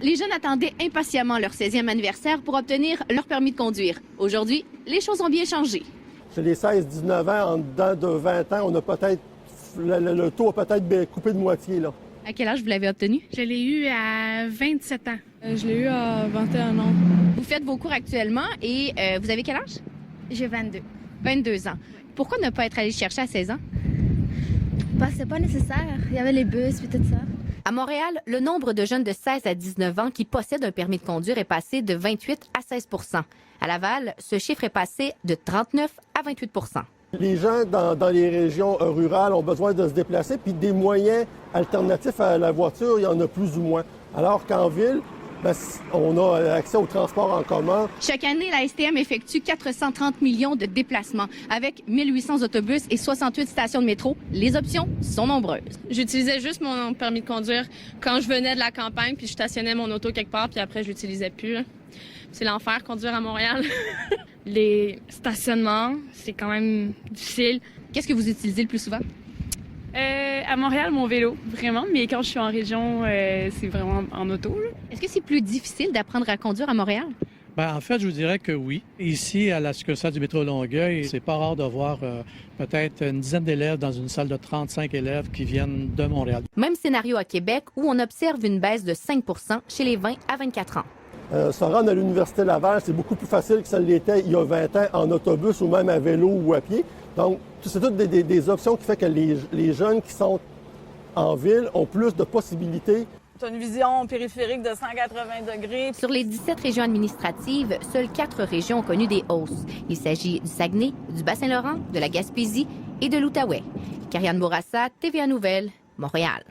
les jeunes attendaient impatiemment leur 16e anniversaire pour obtenir leur permis de conduire. Aujourd'hui, les choses ont bien changé. Chez les 16-19 ans, en dedans de 20 ans, on a peut-être le taux a peut-être coupé de moitié, là. À quel âge vous l'avez obtenu? Je l'ai eu à 27 ans. Je l'ai eu à 21 ans. Vous faites vos cours actuellement et vous avez quel âge? J'ai 22. 22 ans. Pourquoi ne pas être allé chercher à 16 ans? Parce que c'est pas nécessaire. Il y avait les bus et tout ça. À Montréal, le nombre de jeunes de 16 à 19 ans qui possèdent un permis de conduire est passé de 28 à 16 %. À Laval, ce chiffre est passé de 39 à 28 %. Les gens dans les régions rurales ont besoin de se déplacer, puis des moyens alternatifs à la voiture, il y en a plus ou moins. Alors qu'en ville, on a accès au transport en commun. Chaque année, la STM effectue 430 millions de déplacements. Avec 1800 autobus et 68 stations de métro, les options sont nombreuses. J'utilisais juste mon permis de conduire quand je venais de la campagne, puis je stationnais mon auto quelque part, puis après, je l'utilisais plus, là. C'est l'enfer, conduire à Montréal. Les stationnements, c'est quand même difficile. Qu'est-ce que vous utilisez le plus souvent? À Montréal, mon vélo, vraiment. Mais quand je suis en région, c'est vraiment en auto, là. Est-ce que c'est plus difficile d'apprendre à conduire à Montréal? Bien, en fait, je vous dirais que oui. Ici, à la succursale du métro Longueuil, c'est pas rare de voir peut-être une dizaine d'élèves dans une salle de 35 élèves qui viennent de Montréal. Même scénario à Québec où on observe une baisse de 5 % chez les 20 à 24 ans. Se rendre à l'Université Laval, c'est beaucoup plus facile que ça l'était il y a 20 ans en autobus ou même à vélo ou à pied. Donc, c'est toutes des options qui font que les jeunes qui sont en ville ont plus de possibilités. Tu as une vision périphérique de 180 degrés. Sur les 17 régions administratives, seules 4 régions ont connu des hausses. Il s'agit du Saguenay, du Bas-Saint-Laurent, de la Gaspésie et de l'Outaouais. Karianne Bourassa, TVA Nouvelles, Montréal.